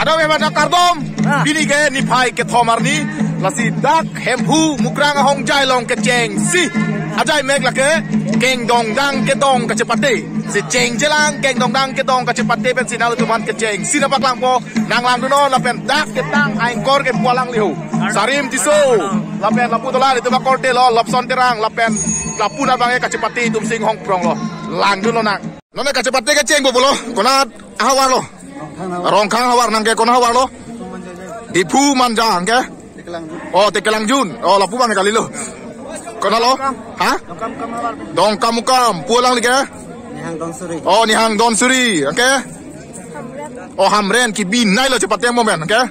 Ada memang nak kardom. Bini ke ni pai ke thomar ni. Lasi dak hempu mukrang hong jai long ke ceng si. Ajai mek lah ke keng dong dang ke dong ke cepate. Si ceng jelang keng dong dang ke dong ke cepate pen sinal tu man ke ceng. Si dapat langpo nang lang duno la pen dak ke tang aing kor ke pualang liu. Sarim tiso. La pen lapu tola itu bakor te lo lopson terang la pen lapu na bange ke cepate tum sing hong prong lo. Lang duno nang. Nona ke cepate ke ceng bo lo. Kona hawar lo. Rong kang hawar nang ke kona hawar lo. Di pu manjang ke. Oh tekelang jun. Oh lapu bange kali lo. Kona lo? Ha? Dong kam pulang lagi. Nihang Don Suri. Oh Nihang Don Suri, oke? Oh Hamren ki binai lo cepatnya momen, oke?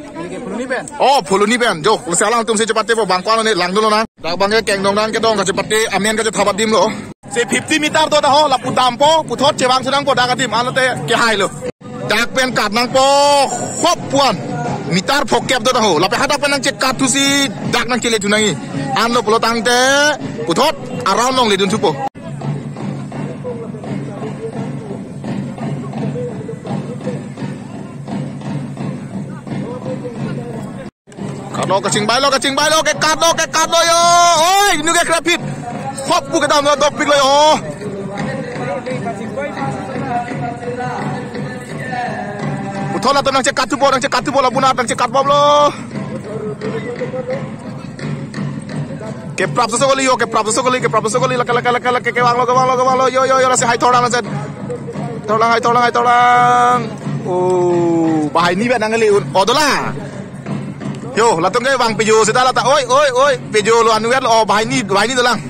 Oh puluni ben, jo, sekarang tum si cepatnya po bangkuan ni lang dulu na. Dak bangke keng dong dang ke dong ke cepatnya amen ke thabat dim lo. Si 50 meter to dah ho la putam po, puthot cewang sedang po dak dim alote ke hai lo. Dak pen kat nang po khop puan. Mitar pokep to dah ho, la pe hadak pen nang cek kat tu si dak nang kile tunangi. An lo pulo tang te puthot around long le dun supo. Kado kacing bailo ke kado yo. Oi, nu ke krapit. Hop bu ke dam lo dopik lo yo. Puthot la to nang cek katu bo la bunat nang cek kat bom lo. Ke prap sokoli yo, ke prap sokoli la ke wang lo yo la se hai thorang la sen. Thorang. Oh, bahai ni bet nang li un. Odola. Yo, latung ke bang pejo sita lata. Oi, pejo lo anu lo bahai ni dolang.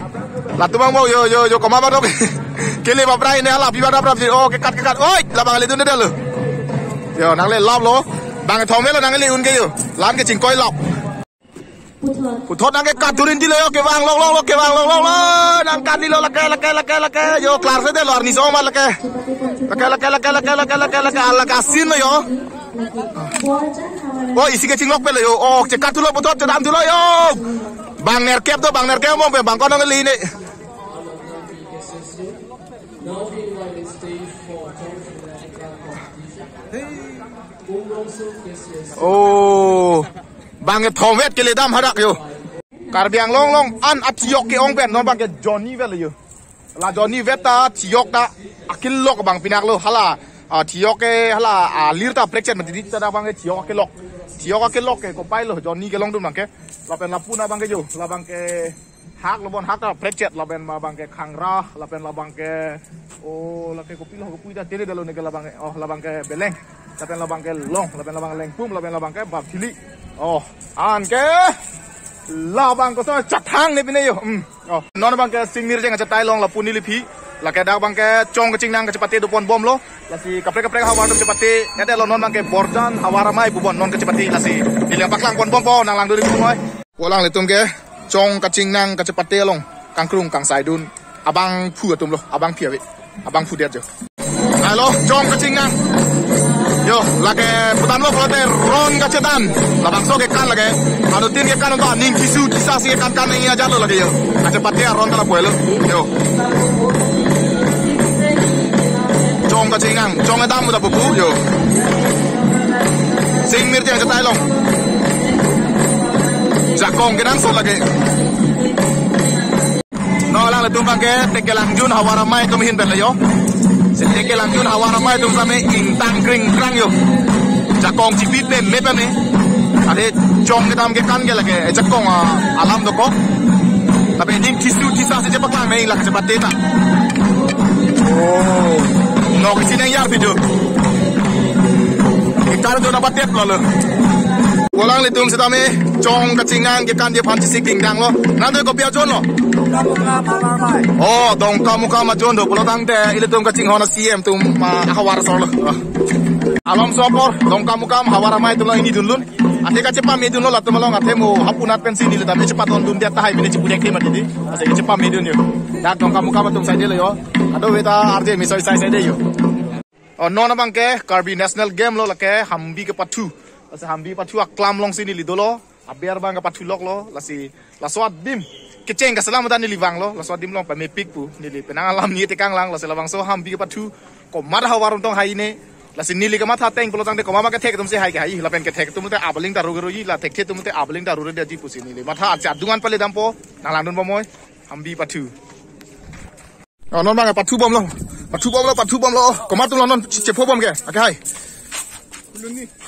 Latu bang mau yo koma ba dok. Kele ba prai ne ala pi ba prap oh ke kat. Oi, la bang le dun de lo. Yo nang le lob lo. Bang thong me lo nang le un ke yo. Lan ke ching koi lok. Puthot nang ke kat turin di lo yo ke bang lo ke bang lo. Nang kat di lo la ke. Yo klar se de lo arni so ma la ke. La ala kasin lo yo. Oh isi ke cinglok pe lo yo. Oh cekat tu lo puthot cedam tu lo yo. Bang nerkep mo pe bang kono ngeli ni. Oh bang thong vet ke le dam hadak yo. Karbiang long an atiok ke ong pen non bang ke Johnny vet lo yo. La Johnny vet ta tiok ta akil lok bang pinak lo hala. Tiok ke hala alir ta prekcet mati ta bang ke tiok ke lok ke ko pai lo Johnny ke long dum bang ke la pen lapuna bang ke yo la bang ke hak lo bon hak ta prekcet la pen ma bang ke khangra la pen la bang ke oh la ke ko pilo ko puida tele dalo ne ke la bang oh la bang ke beleng la pen la bang ke long la pen la bang leng pum la pen la bang ke bab thili oh an ke la bang ko so chathang ne bine yo oh non bang ke singmir jeng chatai long la puni lipi la ke dak bang ke chong ke chingnang ke cepate do pon bom lo la si kaprek hawar do cepate ede lo non bang ke bordan hawaramai bubon non ke cepate la si dilang paklang pon bom nang lang do ri moi polang le tum ke chong ke chingnang ke cepate long kangkrung kang sai dun abang phu tum lo abang pia abang phu det jo halo chong ke chingnang yo la ke putan lo prote ron ke cetan la bang so ke kan la ke anu tin ke kan ba ning kisu kisah si kan ni aja lo la ke yo cepate ron ta la puelo yo chong ka chingang chong dam da bu yo sing mir jang tai long jakong ke nang so lagi no lang le tumbang ke tekelang jun hawaramai tum hin ben yo tekelang jun hawaramai tum same intang kring krang yo jakong cipit ne me pe me ade chong ke dam ke kan ke lagi jakong alam do ko tapi ning kisu kisah se cepat lang mai la cepat ta oh no kesini yang video kita tu dapat tiap lo ulang litung setame chong kecingang ke kan dia panci siking dang lo nanti kopi ajon lo oh dong kamu ajon do pulau tang te ilitung kecing hona CM tu hawar solo alam sopor dong kamu hawar mai tu lo ini dulu ate ka cepat me dun lo la tu malong ate mo hapunat pensi ni tapi cepat on dun dia tahai bini cipunya kema jadi ase cepat me dun yo dak dong kamu tum sai dia lo yo ado beta arje mi sai dia yo oh non bang ke Karbi national game lo la ke hambi ke patu ase hambi patu aklam long sini lidolo aber bang ke patu lok lo la si la swat dim keceng ka selamatan ni liwang lo la swat dim long pa me pik pu ni li penang alam ni te kang lang la se lawang so hambi ke patu ko mar hawarum tong hai ne la sin nili kama tha teng pulo tang de koma ma ke thek tum se hai la pen ke thek tum te abaling taru gero yi la thek the tum te abaling taru re di pusi nili ma tha chat dungan pale dampo nang landun pomoy ambi patu non bang patu bom lo koma tu non che pho bom ke ake hai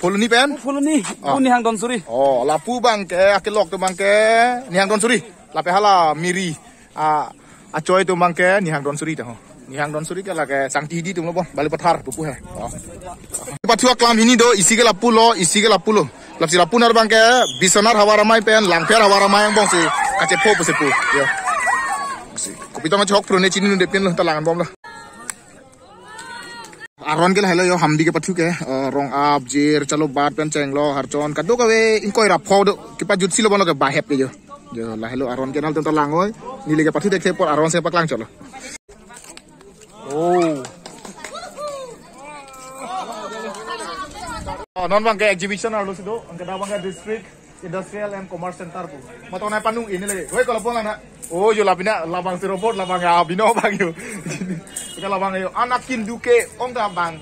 Poloni pen Poloni uni hang don suri oh la pu bang ke ake lok tu bang ke ni hang don suri la pe hala miri a choi tu bang ke ni hang don suri ta ho ni hang don suri ke la ke sang ti di tu lo bon bali pathar pu he patu aklam ini do isi ke la pu lo la si la pu nar bang ke bisonar hawara mai pen langfer hawara mai bong si kache pho pu se pu yo ko pitong chok pro ne chini nu de pen lo ta langan bom lo Aron ke hello yo hamdi ke patu ke rong up jir chalo bat pen cheng lo harchon kadu ka we inkoi rap pho do ki pa jutsi lo bon lo ke ba hep ke yo la hello aron ke nal ton lang oi ni le ke patu dekhe por aron se paklang chalo oh non bang ke exhibition ar lo sido ang kada bang ke district industrial and commerce center po mato na panung ini le hoy ko lang na oh yo labina labang si robot labang ya bino bang yo ka labang yo anakin duke ong da bang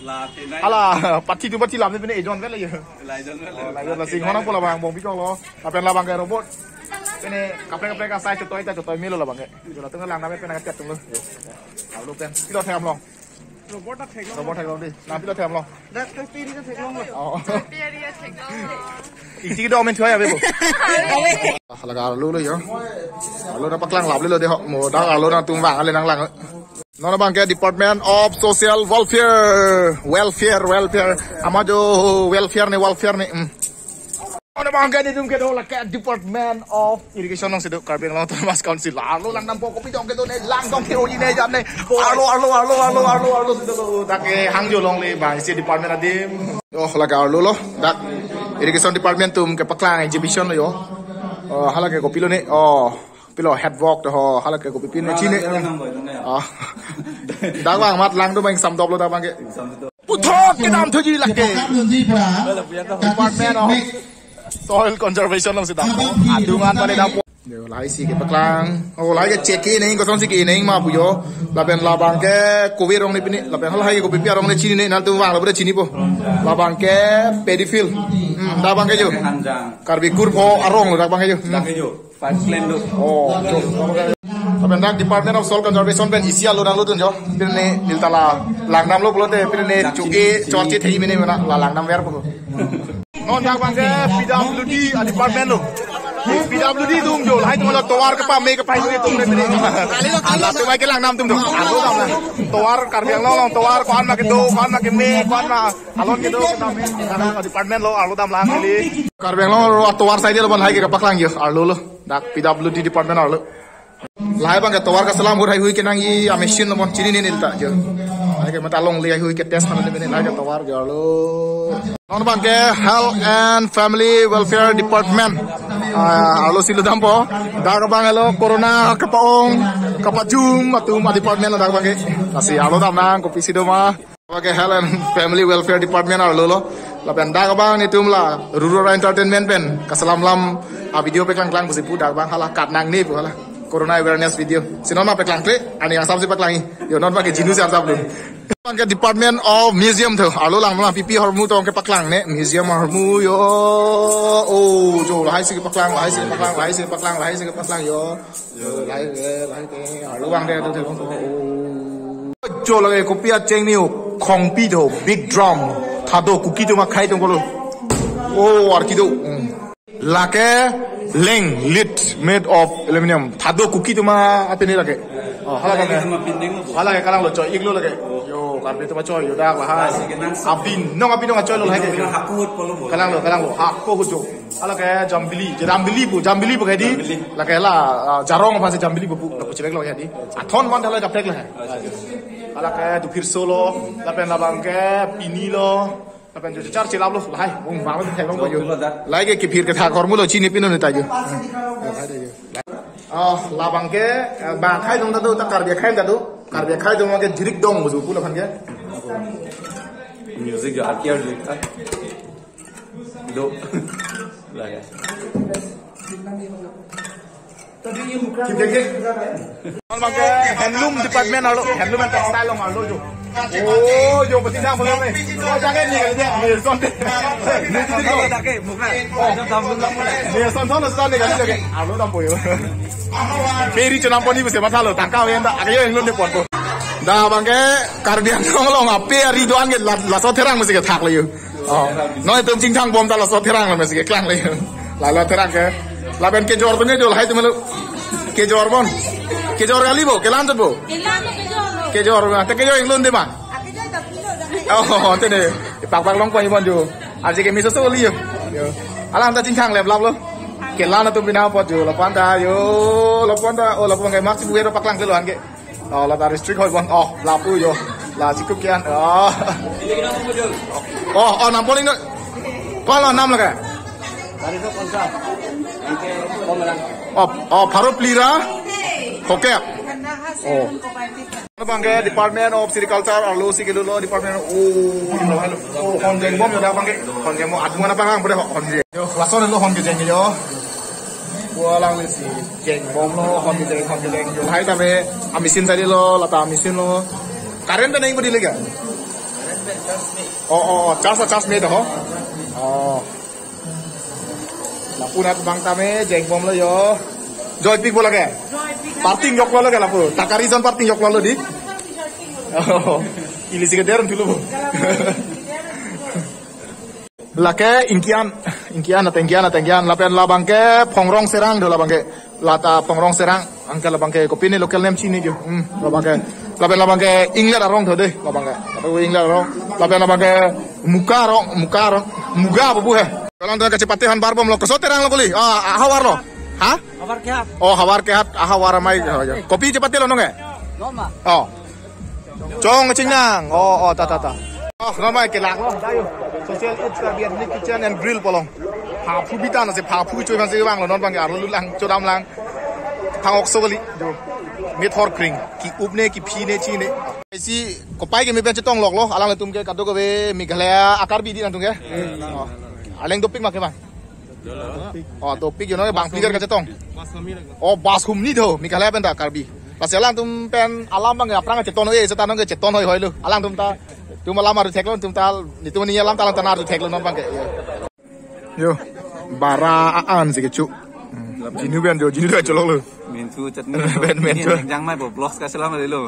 ala pati tu pati lam ne ejon vele yo la ejon la sing honang po labang bong pi ko lo apen labang ke robot pene kapre ka sai chotoi milo labang ke yo la tong lang na pene ka tet tung loเอาลูกเต้นพี่เราแทมลองโรบอทแทงลองดิน้ำพี่เราแทมลองได้ทั้งปีนี้ก็แทงลองหมดอ๋อปีนี้ก็แทงลองอีกทีก็มันช่วยอะไรบุแล้วก็รู้เลยเหรอรู้นะปักหลังหลับเลยเดี๋ยวหมูดังรู้นะตุ้งวางอะไรนั่งหลังน้องบางแก Department of Social Welfare อามาดู welfare นี่Ano bang ganit yung kedo la ke Department of Irrigation ng Sidok Carbon lang Thomas Council lalo lang nang po ko pitong kedo ne lang dong kiro ni ne jam ne arlo sidok dak hangjo long le ba si department adim oh la ka lo dak Irrigation Department tum ke paklang exhibition lo yo hala ke ko pilo ne pilo head walk to hala ke ko pipin ne chine dak bang mat lang do bang sam dop lo dak bang ke puthok ke nam thoji la ke Department of Soil Conservation lang si Dampo. Adungan pa ni Dampo. Yo lai si ke paklang. Oh lai ke cheki nei ko son si ke nei ma buyo. Laben labang ke Covid rong ni pini. Laben hal hai ke Covid rong ni chini nei nal tu wang la chini po. Labang ke pedifil. Labang ke yo. Karbi kur po arong lo labang ke yo. Labang ke yo. Five plan lo. Oh, Laben dak Department of Soil Conservation ben isia lo dang lo tun jo. Pirne niltala langnam lo plote pirne chuke chorchi thei mene mana la langnam wer po. Non dak bang ke PWD department lo PWD tum jo hai tum lo towar ke pa me ke pai ni tum ne ni ala tu mai ke lang nam tum do alo dam na towar karbiang long towar kon ma ke do kon ma ke me kon ma alon ke do nam me kana department lo alo dam lang ni karbiang long ro towar sai dia lo ban hai ke paklang yo alo lo dak PWD department alo lai bang ke towar ka salam hui hui ke nang yi a machine lo mon chini ni ta jo hai ke mata long le hui ke test mana ni lai ke towar jo alo non bang ke Health and Family Welfare Department alo silu dampo daga bang alo corona kapaong kapajum atum department daga bang ke kasi alo dam nang ko pisido ma ke Health and Family Welfare Department alo lo la pen daga bang ni tum la rural entertainment pen kasalam lam a video pe klang busipu daga bang hala kat nang ni pu hala corona awareness video sinon ma pe klang tre ani yang samsi pe klang yo non bang ke jinu sar sab bang ke Department of Museum tho alo lang ma pipi hormu tong ke paklang ne museum hormu yo oh jo lai si ke paklang yo lai ke alo bang de tho jo la ke kopia cheng ni khong pi tho big drum thado kuki to ma khai tong ko lo oh ar ki do la ke leng lit made of aluminum thado kuki to ma apeni la ke hala ke kalang lo choi iglo la ke yo karbe to ma choi yo dak la hai abin nong abin nong choi lo hai ke kalang lo hakko hu jo hala ke jambili bu ke di la ke la jarong pa se jambili bu ko chebek lo ke di athon wan dala dapek la hala ke du phir solo la pen la bang ke pini lo la pen jo char chilab lo hai bung wang lo thai bang ko yo lai ke phir ke tha kormu lo chini pino ne ta jo labang ke bang khai dong da do ta karbe khai da do karbe khai dong ke jirik dong bu pula khan ke music jo arkia jo do la ya tadi yang bukan handloom department alo handloom and textile lo malo jo Oh, yo betina boleh nih. Oh, jangan nih aja. Nih son deh. Kalau tak ke, bukan. Tampun mulai. Nih son son nih kan lagi. Alo tampun yo. Peri cenam poni bisa masalah. Tangkau yang tak. Ayo yang lu deh porto. Dah bangke karbian ngolong ape Ridwan ke la so terang mesti ke thak le yo. Oh. Noi tum ching chang bom ta la so terang le mesti ke klang le yo. La terang ke. La ben ke jor tu ne jol hai tu melu. Ke jor bon. Ke jor kali bo, ke lanjut bo. Ke jor. Te ke jor yang lun deh bang. Oh, thế này, bạc bạc long quay bọn chú, anh chỉ cái mi số số liêu, alam ta chính khang lẹp lắm luôn, cái lan nó tụi mình nào bọn chú, là quan ta, là quan ta, là quan cái maxi buê nó bạc lăng cái loạn cái, là ta restrict hồi bọn, là pui yo, là chỉ cúp kia, nằm bowling nữa, con là năm là cái, 바로 plira, ok, bangke Department of Silviculture alo sikilo Department hon jeng bom da bangke hon jeng mo admu na pangang bre hon jeng yo lason lo hon jeng yo gua lang le si jeng bom lo hon jeng yo hai ta me amisin tadi lo lata amisin lo karen ta nahi bodi lega cas me to la punat bang ta me jeng bom lo yo joy pik bola ke parting yok lo ke la pu takari zon parting yok lo di ini sih kederan dulu bu lake ingkian lapen la bangke pongrong serang do la bangke lata pongrong serang angka la bangke kopi ni local name chini jo la bangke lapen la bangke ingler arong tho de la bangke tapi ingler arong lapen la bangke muga bu he kalau anda kecepatan barbom lo kesot terang lo boleh hawar lo ha hawar kehat hawar mai kopi cepat lo nong Chong ching nang. Ta. Ramai ke lak lo. Dayo. Social Italian kitchen and grill polong. Pa phu bitan na se pa phu choi man se wang lo non bang ya lo lang chodam lang. Thang ok sogali. Jo. Me thor kring ki upne ki phi ne chi ne. Si ko pai ke me ben chetong lok lo. Alang le tum ke kadok ke Meghalaya akar bi di nang tum ke. Aleng topik mak ke bang. Topik yo no bang figure ke chetong. Bas hum ni tho Meghalaya ben ta akar bi. Pas alang tum pen alam bang ya prang ceton setan ke ceton hoi lu alang tum ta tum alam aru tek tum tal itu ni alam talang tanar tek lu non bang ke yo bara aan si kecu jinu ben jo jinu dua colok lu mentu cetni ben yang mai bo blog ka selama lu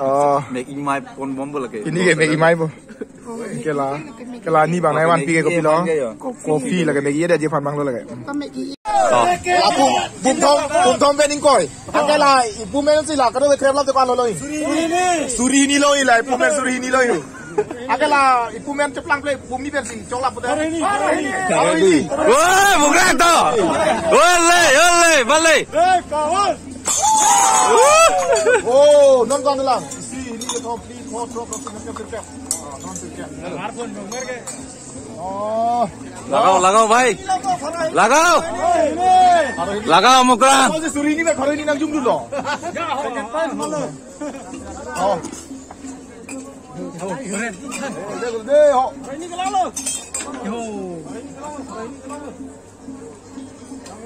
making my pon bom bola ke ini ke making my bo kela ni bang nai wan pi ke kopi lo kopi la ke megi ada je fan bang lo la ke bum thom ben ingkoi akela ibu men si la kado krem la te pan lo loi suri ni loi la ibu men suri ni loi akela ibu men ceplang play bumi ben sing colap putar ini wah bukan to ole balik kawan non kong lang si ini ke top li top non sirke marpon bonger ke लगाओ भाई लगाओ मुकरा suri ini mek khore ni nang jum dulu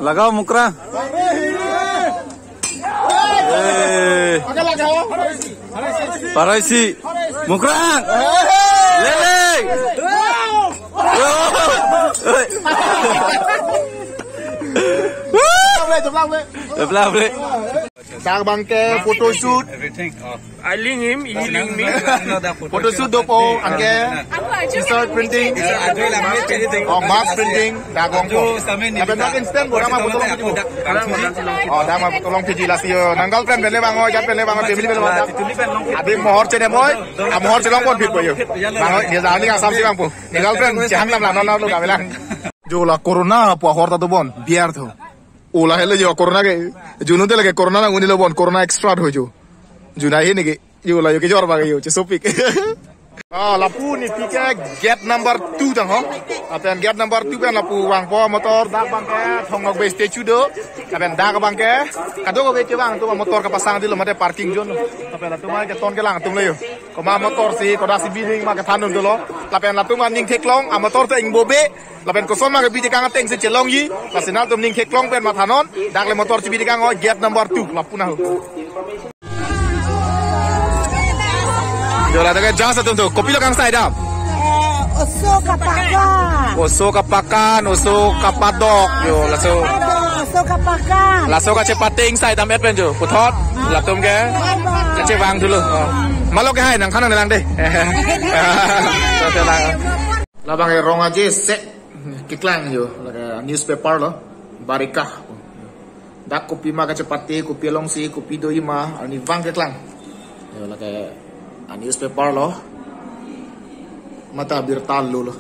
लगाओ मुकरा Paraisi मुकरा ले ले Dak bangke photo shoot. I link him, he link me. Photo shoot dopo angke. T-shirt printing. Mask printing. Dak bangko. Tapi nak instant boleh mah tolong piji. Dak mah tolong piji lah sih. Nanggal pen beli bang, jat beli bang, beli beli bang. Adi mohor cene boy, mohor celong pun fit boy. Bang, dia dah ni asam sih bang pu. Nanggal pen jangan lam non lu kabelang. Jo la corona pu hor ta tu bon, biar tu. Ola hele jo corona ke juno te lage corona na uni lo bon corona extra ho jo juna he ne ke yo la yo ke jor ba ke yo che sopik lapu ni pike gate number 2 tang ho apen gate number 2 pen lapu wang po motor dak bang ke thongok be statue do apen dak bang ke kado ko be ke bang tu motor ka pasang di lo mate parking zone apen la tu ma ke ton ke lang tum le yo ko ma motor si ko da si bidding ma ke thanum do lo apen la tu ma ning thek long a motor te ing bobe lapen koson ma ke bi kang ateng se chelong yi la senal tum ning thek long pen ma thanon dak le motor ci bi kang gate number 2 lapu na ho Jo lah dengan jasa tu. Kopi lo kang sai dah. Usuk kapakan. Usuk kapakan, usuk kapadok. Jo lah so. Usuk kapakan. Lah so ka cepat ting sai tam et pen jo. Putot. Lah tum ke. Cek wang dulu. Malo ke hai nang kanang nelang deh. Lah bang rong aja set kiklang jo. Newspaper lo. Barikah. Dak kopi ma ka cepat te, kopi long si, kopi doi ma, ani wang kiklang. Jo lah ke newspaper lo. Mata bir talu lo.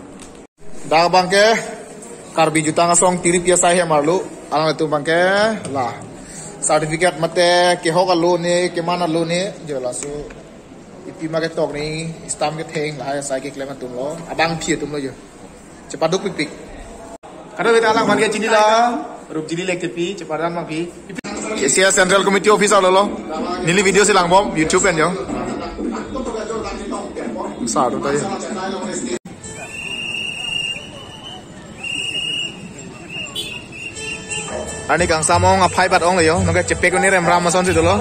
Dak bang ke karbi juta ngasong tiri piasa he marlu. Alang itu bang ke lah. Certificate mate ke hoga lo ne ke mana lo ne jo la so ipi ma ke tok ni stam ke theng la sai ke klem tum lo abang phie tum lo jo cepat duk pik kada beta alang man ke chini la rup chini lek tepi cepat ran mang pi Asia Central Committee Office lo nili video silang bom YouTube pen jo sa do ta Ani kang samo ngapai bat ong le yo nongke cepek ni rem ram mason situ lo